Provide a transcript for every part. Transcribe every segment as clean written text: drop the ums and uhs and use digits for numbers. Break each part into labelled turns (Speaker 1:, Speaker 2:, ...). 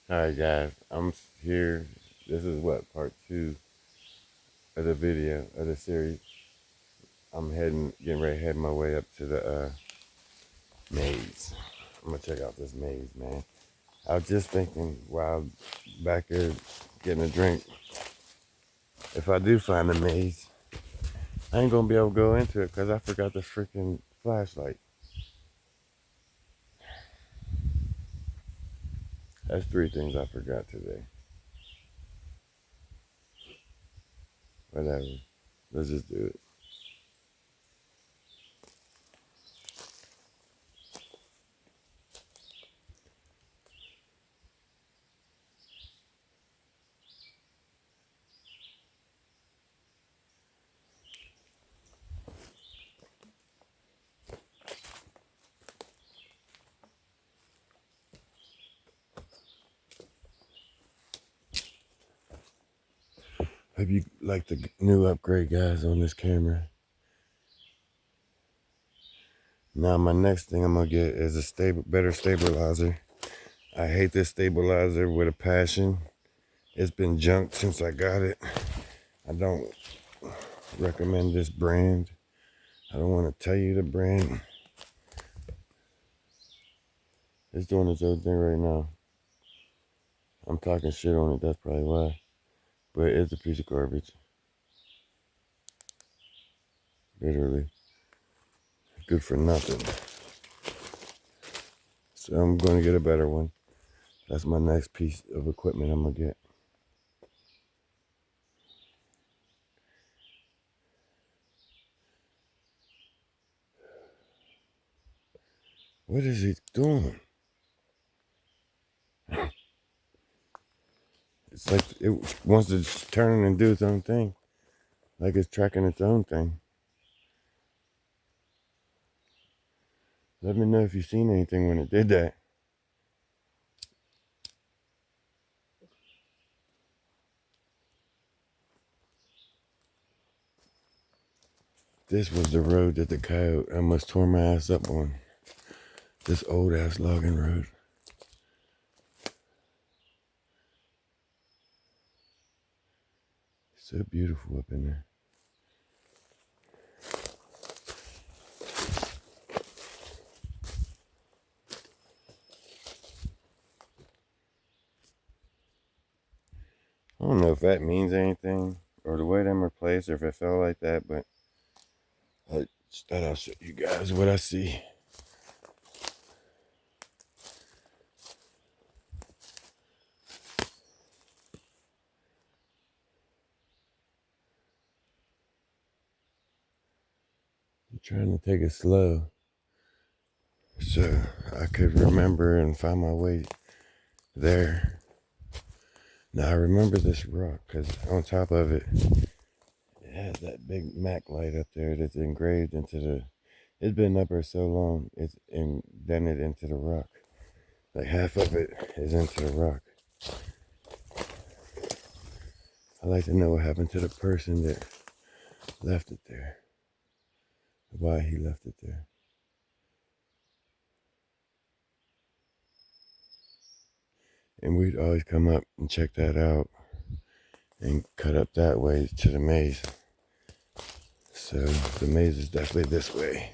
Speaker 1: Alright guys, I'm here. This is what, part 2 of the video, of the series. I'm getting ready to head my way up to the maze. I'm gonna check out this maze, man. I was just thinking while back here getting a drink, if I do find the maze, I ain't gonna be able to go into it because I forgot the freaking flashlight. That's 3 things I forgot today. Whatever. Let's just do it. Hope you like the new upgrade, guys, on this camera. Now my next thing I'm gonna get is a better stabilizer. I hate this stabilizer with a passion. It's been junked since I got it. I don't recommend this brand. I don't want to tell you the brand. It's doing its own thing right now. I'm talking shit on it, that's probably why. But it's a piece of garbage. Literally. Good for nothing. So I'm gonna get a better one. That's my next piece of equipment I'm gonna get. What is it doing? It's like it wants to turn and do its own thing. Like it's tracking its own thing. Let me know if you've seen anything when it did that. This was the road that the coyote almost tore my ass up on. This old ass logging road. So beautiful up in there. I don't know if that means anything or the way them are placed or if it felt like that, but I just thought I'll show you guys what I see. I'm trying to take it slow so I could remember and find my way there. Now I remember this rock because on top of it, it has that big Mac light up there that's engraved into the. It's been up there so long, it's indented into the rock. Like half of it is into the rock. I'd like to know what happened to the person that left it there. Why he left it there. And we'd always come up and check that out and cut up that way to the maze. So the maze is definitely this way.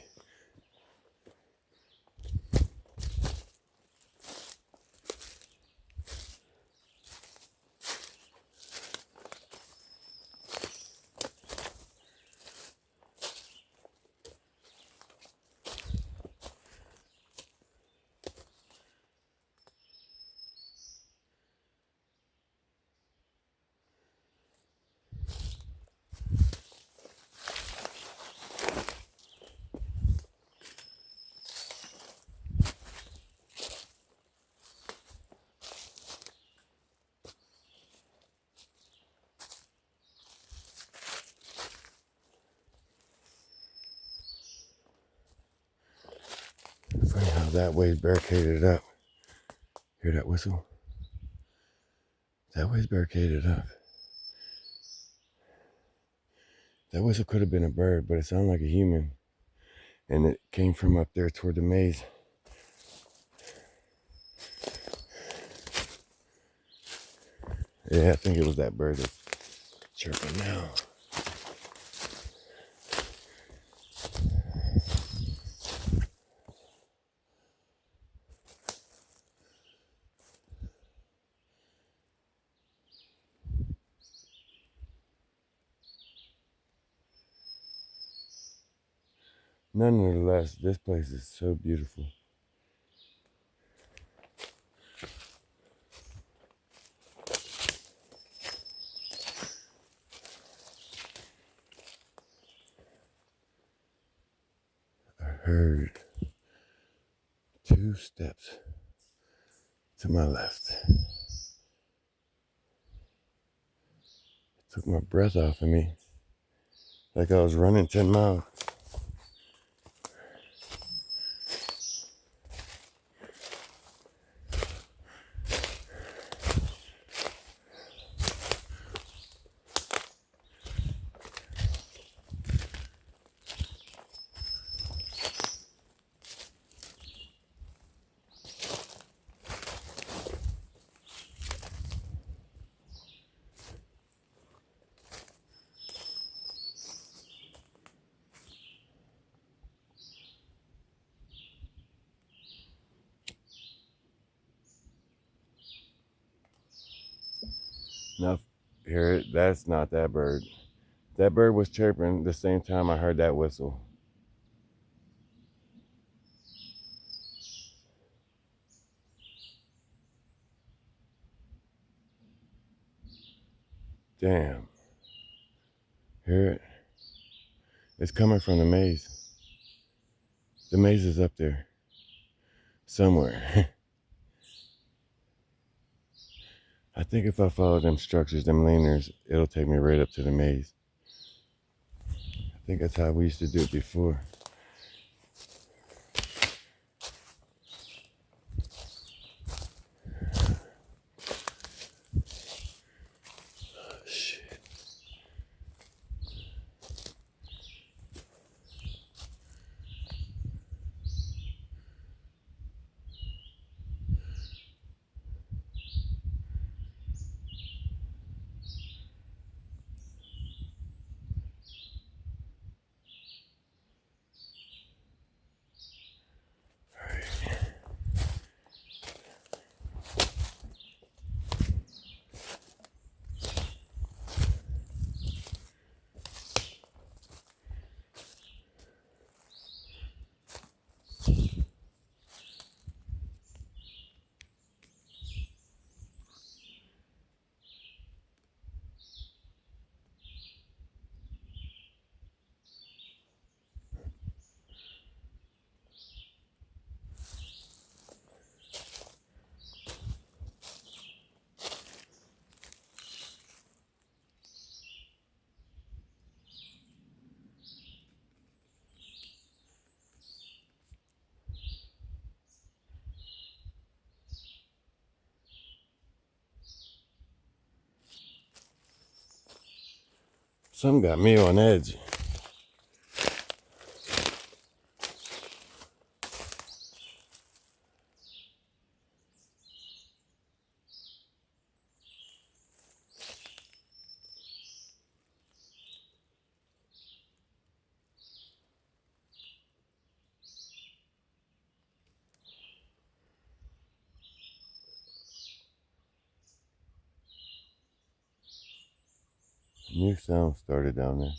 Speaker 1: Funny how that way's barricaded up. Hear that whistle? That way's barricaded up. That whistle could have been a bird, but it sounded like a human. And it came from up there toward the maze. Yeah, I think it was that bird that's chirping now. Nonetheless, this place is so beautiful. I heard 2 steps to my left. It took my breath off of me, like I was running 10 miles. Now, hear it? That's not that bird. That bird was chirping the same time I heard that whistle. Damn. Hear it? It's coming from the maze. The maze is up there. Somewhere. I think if I follow them structures, them linears, it'll take me right up to the maze. I think that's how we used to do it before. Shit. Something got me on edge. New sound started down there.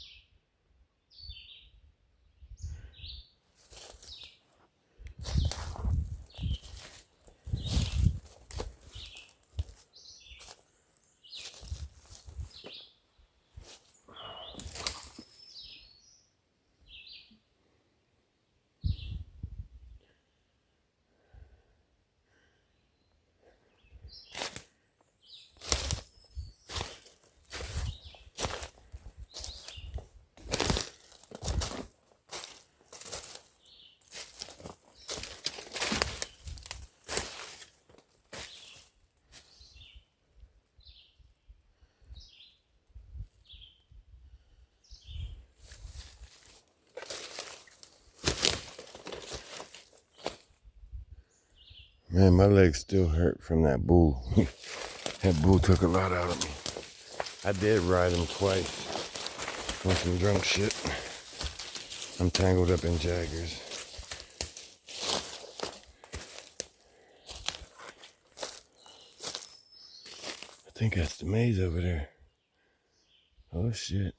Speaker 1: Man, my legs still hurt from that bull. That bull took a lot out of me. I did ride him twice on some drunk shit. I'm tangled up in Jaggers. I think that's the maze over there. Oh shit.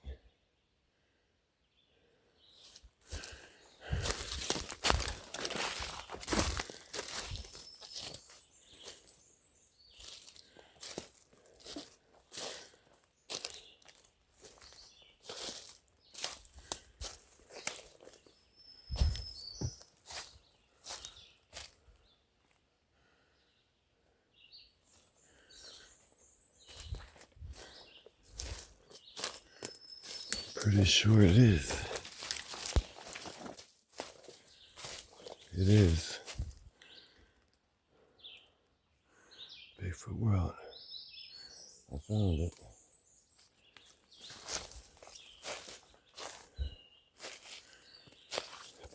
Speaker 1: Pretty sure it is. It is. Bigfoot World. I found it.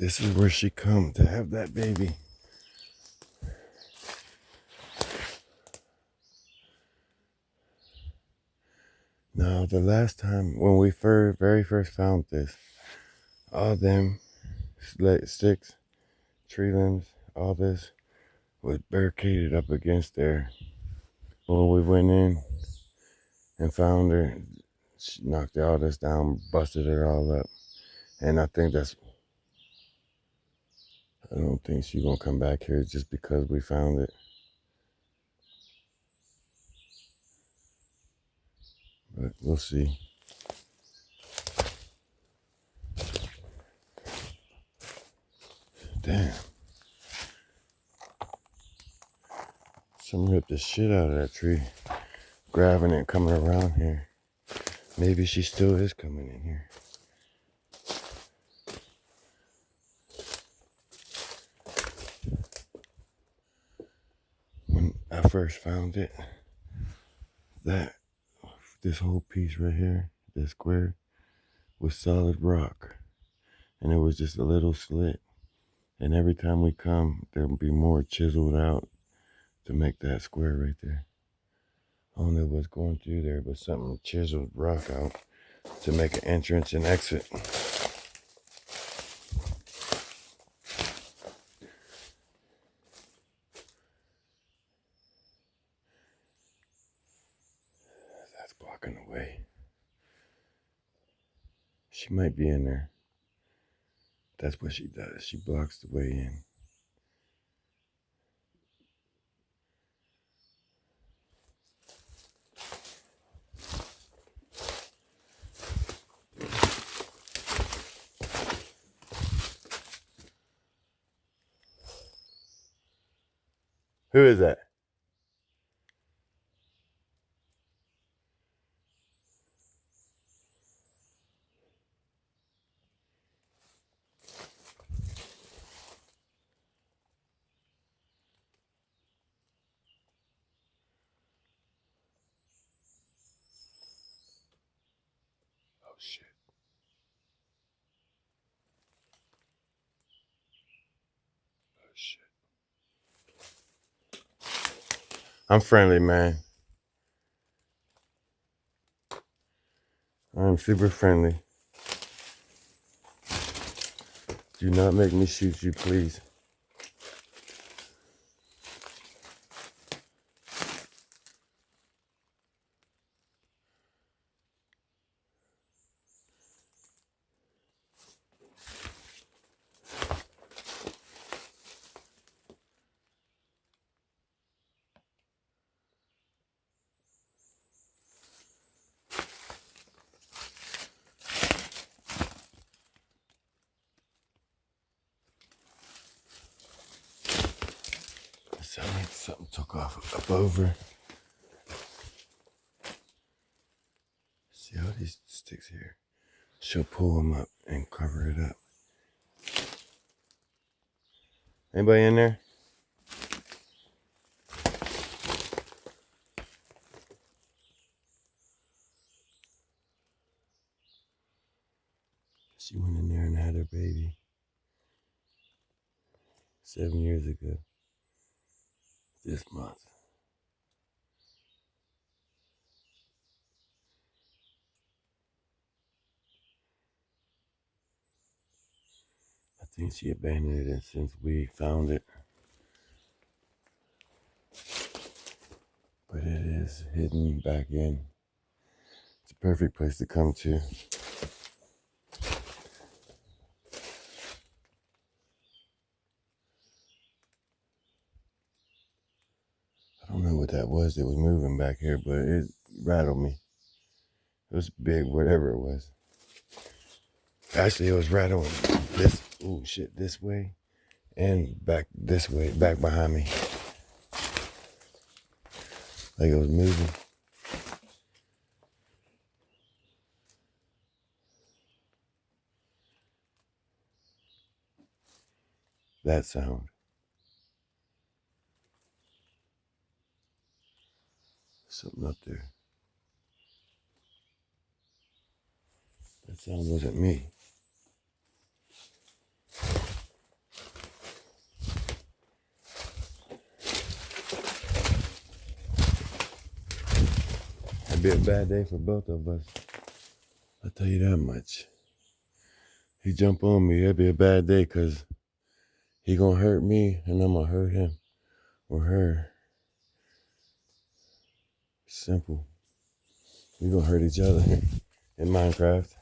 Speaker 1: This is where she come to have that baby. Now, the last time when we very first found this, all them sticks, tree limbs, all this was barricaded up against there. When we went in and found her, she knocked all this down, busted it all up. And I don't think she's gonna come back here just because we found it. But we'll see. Damn. Someone ripped the shit out of that tree, grabbing it, coming around here. Maybe she still is coming in here. When I first found it, this whole piece right here, this square, was solid rock. And it was just a little slit. And every time we come, there'll be more chiseled out to make that square right there. I don't know what's going through there, but something chiseled rock out to make an entrance and exit. That's blocking the way. She might be in there. That's what she does. She blocks the way in. Who is that? Oh shit. Oh shit. I'm friendly, man. I'm super friendly. Do not make me shoot you, please. It sounds like something took off up over. See all these sticks here? She'll pull them up and cover it up. Anybody in there? She went in there and had her baby 7 years ago this month. think she abandoned it since we found it. But it is hidden back in. It's a perfect place to come to. I don't know what that was that was moving back here, but it rattled me. It was big, whatever it was. Actually, it was rattling this way and back this way, back behind me. Like it was moving. That sound. Something up there. That sound wasn't me. It'd be a bad day for both of us. I'll tell you that much. He jump on me, it'd be a bad day because he gonna hurt me and I'm gonna hurt him or her. Simple. We gonna hurt each other in Minecraft.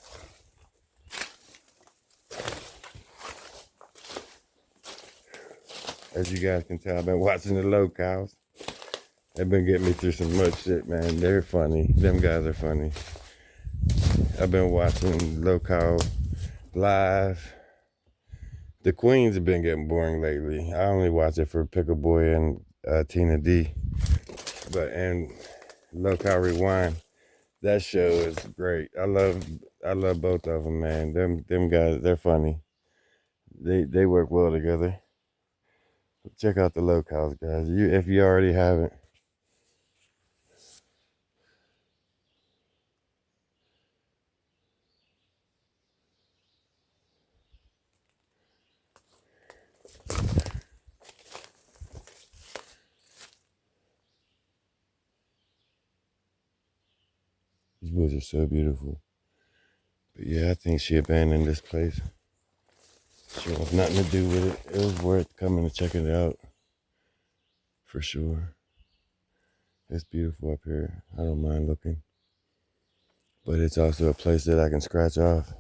Speaker 1: As you guys can tell, I've been watching the locals. They've been getting me through some much shit, man. They're funny. Them guys are funny. I've been watching local live. The Queens have been getting boring lately. I only watch it for Pickle Boy and Tina D. And Local Rewind. That show is great. I love both of them, man. Them guys, they're funny. They work well together. Check out the locals, guys. If you already haven't. These woods are so beautiful. But yeah, I think she abandoned this place. She wants nothing to do with it. It was worth coming and checking it out. For sure. It's beautiful up here. I don't mind looking. But it's also a place that I can scratch off.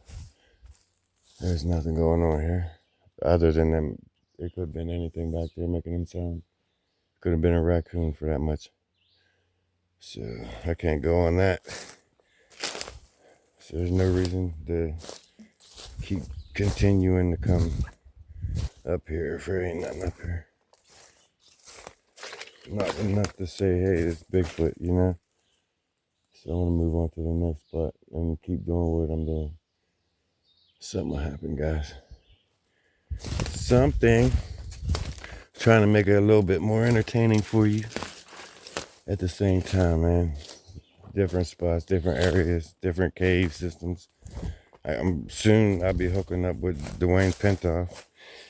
Speaker 1: There's nothing going on here. Other than them, it could have been anything back there making them sound. Could have been a raccoon for that much. So I can't go on that. So there's no reason to keep continuing to come up here if there ain't nothing up here. Not enough to say, hey, it's Bigfoot, you know? So I want to move on to the next spot and keep doing what I'm doing. Something will happen, guys. Something. Trying to make it a little bit more entertaining for you at the same time, man. Different spots, different areas, different cave systems. Soon I'll be hooking up with Dwayne Pentoff.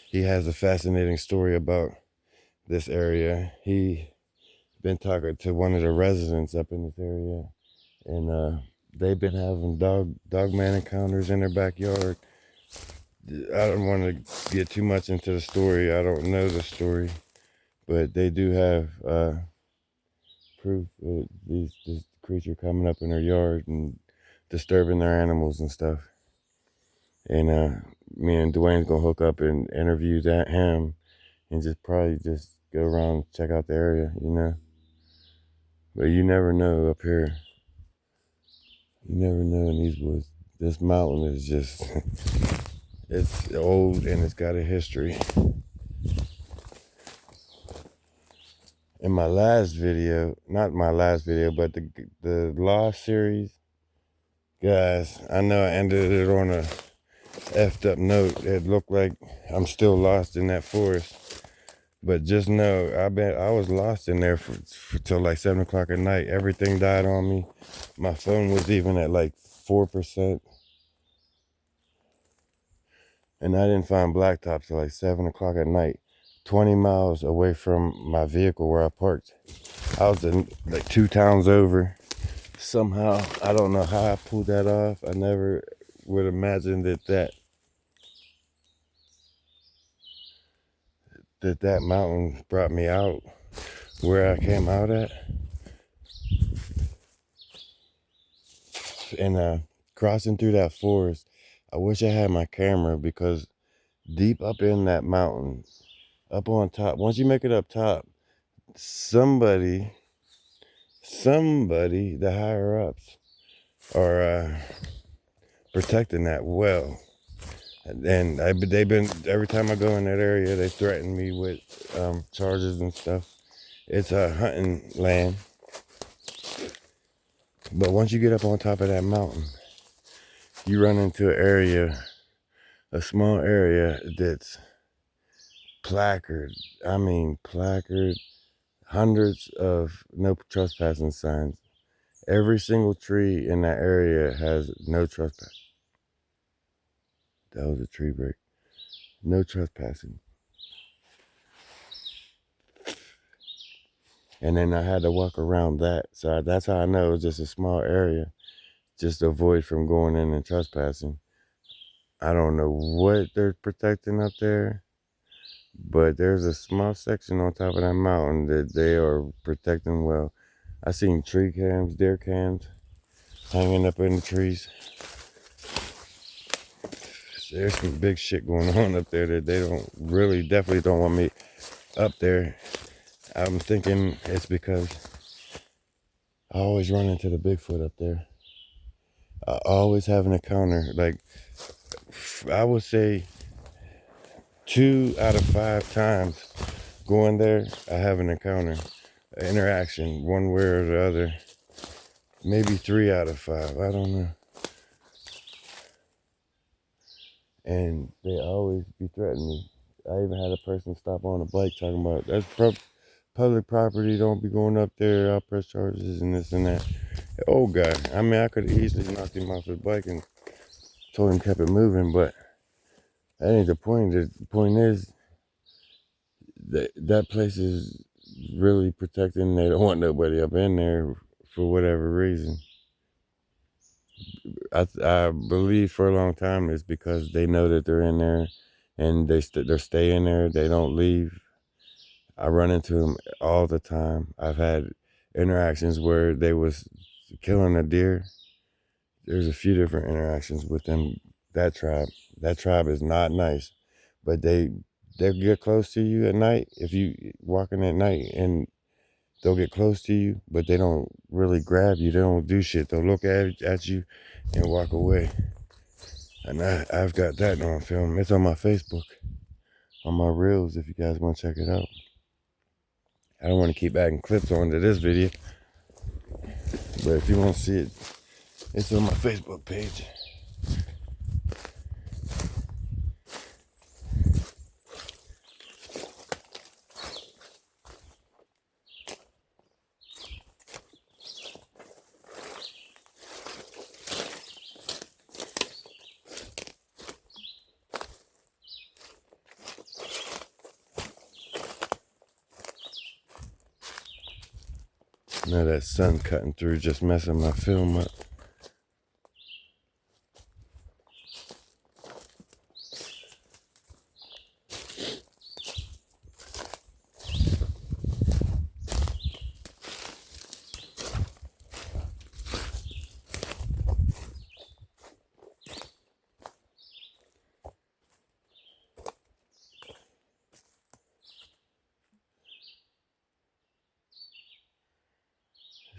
Speaker 1: He has a fascinating story about this area. He been talking to one of the residents up in this area, and they've been having dogman encounters in their backyard. I don't want to get too much into the story. I don't know the story, but they do have proof that this creature coming up in their yard and disturbing their animals and stuff. And me and Dwayne's gonna hook up and interview him and probably go around, check out the area, you know. But you never know up here. You never know in these woods. This mountain is just, it's old and it's got a history. In my last video, not my last video, but the Lost series, guys, I know I ended it on a effed up note. It looked like I'm still lost in that forest. But just know, I was lost in there for till like 7 o'clock at night. Everything died on me. My phone was even at like 4%. And I didn't find blacktop till like 7 o'clock at night. 20 miles away from my vehicle where I parked. I was in like 2 towns over. Somehow, I don't know how I pulled that off. I never would imagine that that mountain brought me out where I came out at, and crossing through that forest. I wish I had my camera, because deep up in that mountain, up on top, once you make it up top, somebody, the higher ups, are protecting that well. And they've been, every time I go in that area, they threaten me with charges and stuff. It's a hunting land. But once you get up on top of that mountain, you run into an area, a small area that's placard. I mean, placard, hundreds of no trespassing signs. Every single tree in that area has no trespass. That was a tree break. No trespassing. And then I had to walk around that. So that's how I know it's just a small area, just to avoid from going in and trespassing. I don't know what they're protecting up there, but there's a small section on top of that mountain that they are protecting well. I seen tree cams, deer cams, hanging up in the trees. There's some big shit going on up there that they definitely don't want me up there. I'm thinking it's because I always run into the Bigfoot up there. I always have an encounter. Like, I would say 2 out of 5 times going there, I have an encounter, an interaction, one way or the other. Maybe 3 out of 5, I don't know. And they always be threatening me. I even had a person stop on a bike talking about, that's public property, don't be going up there, I'll press charges and this and that. Old guy, I mean, I could have easily knocked him off his bike and told him kept it moving, but that ain't the point. The point is that place is really protecting. They don't want nobody up in there for whatever reason. I believe for a long time it's because they know that they're in there, and they're staying there. They don't leave. I run into them all the time. I've had interactions where they was killing a deer. There's a few different interactions with them. That tribe is not nice, but they get close to you at night. If you walking at night, and they'll get close to you, but they don't really grab you. They don't do shit. They'll look at you and walk away. And I've got that on film. It's on my Facebook, on my reels, if you guys want to check it out. I don't want to keep adding clips onto this video, but if you want to see it, it's on my Facebook page. Now that sun cutting through, just messing my film up.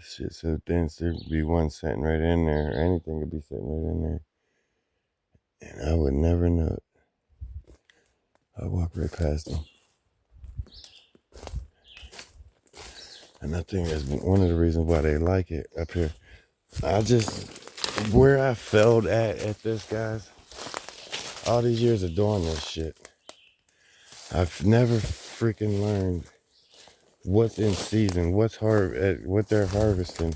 Speaker 1: Shit so dense, there could be one sitting right in there. Anything could be sitting right in there. And I would never know it. I walk right past them. And I think that's one of the reasons why they like it up here. Where I failed at this, guys, all these years of doing this shit, I've never freaking learned what's in season, what they're harvesting.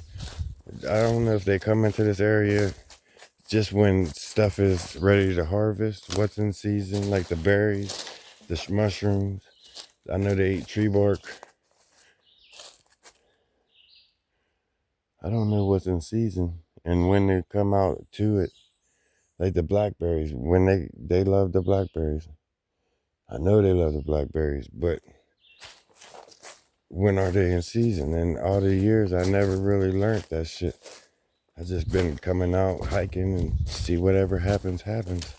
Speaker 1: I don't know if they come into this area just when stuff is ready to harvest, what's in season, like the berries, the mushrooms. I know they eat tree bark. I don't know what's in season and when they come out to it. Like the blackberries, when they love the blackberries. I know they love the blackberries, but when are they in season? And all the years I never really learned that shit. I just been coming out hiking and see whatever happens, happens.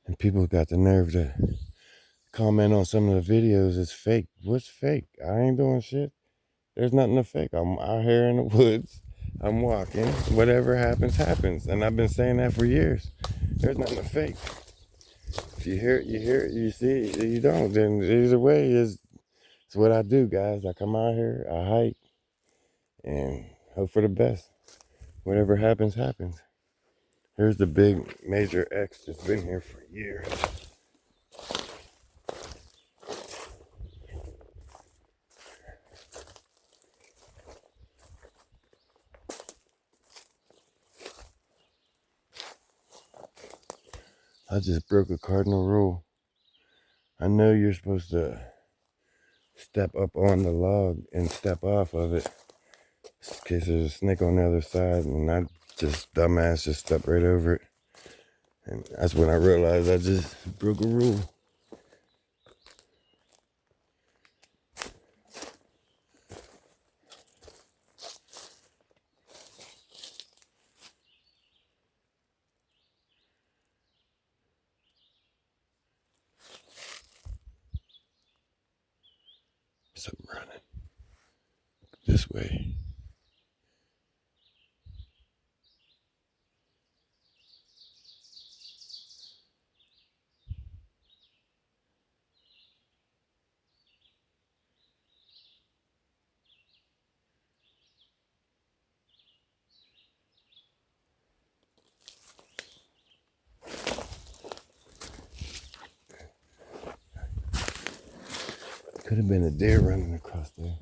Speaker 1: And people got the nerve to comment on some of the videos as fake. What's fake? I ain't doing shit. There's nothing to fake. I'm out here in the woods. I'm walking. Whatever happens, happens. And I've been saying that for years. There's nothing to fake. If you hear it, you hear it. You see it, you don't. Then either way it's what I do, guys. I come out here, I hike, and hope for the best. Whatever happens, happens. Here's the big major X that's been here for years. I just broke a cardinal rule. I know you're supposed to step up on the log and step off of it in case there's a snake on the other side, and I just dumbass just stepped right over it. And that's when I realized I just broke a rule. So I'm running this way. Could have been a deer running across there.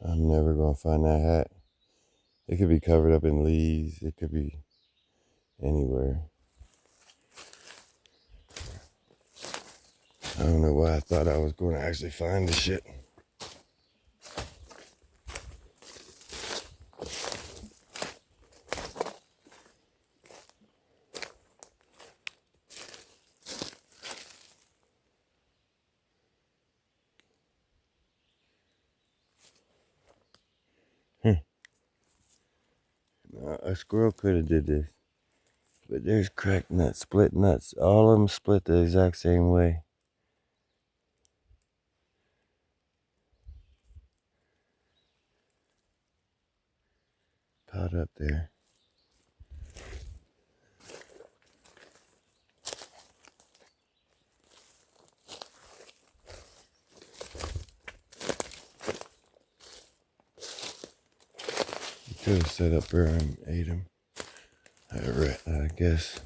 Speaker 1: I'm never gonna find that hat. It could be covered up in leaves. It could be anywhere. I don't know why I thought I was going to actually find the shit. A squirrel could have did this. But there's cracked nuts, split nuts. All of them split the exact same way. Piled up there. You could have set up there and ate them. I guess.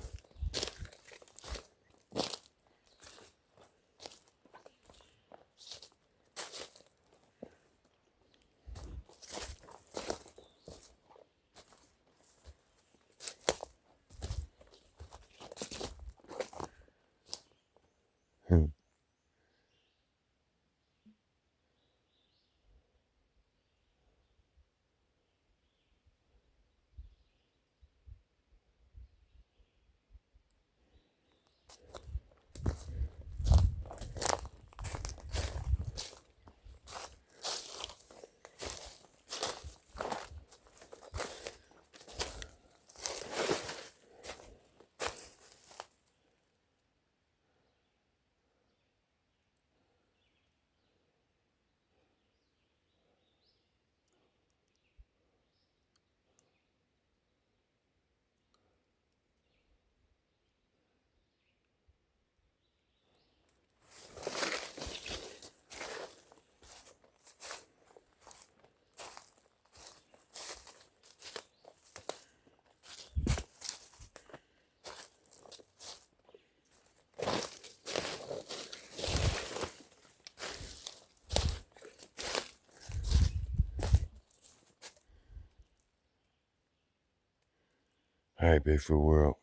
Speaker 1: Alright, Bigfoot World.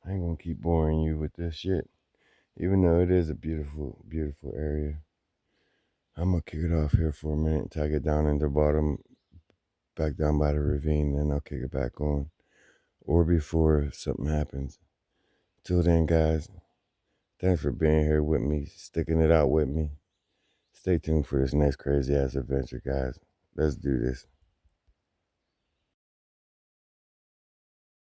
Speaker 1: I ain't gonna keep boring you with this shit. Even though it is a beautiful, beautiful area. I'm gonna kick it off here for a minute until I get down in the bottom, back down by the ravine, then I'll kick it back on. Or before something happens. Till then, guys, thanks for being here with me, sticking it out with me. Stay tuned for this next crazy ass adventure, guys. Let's do this.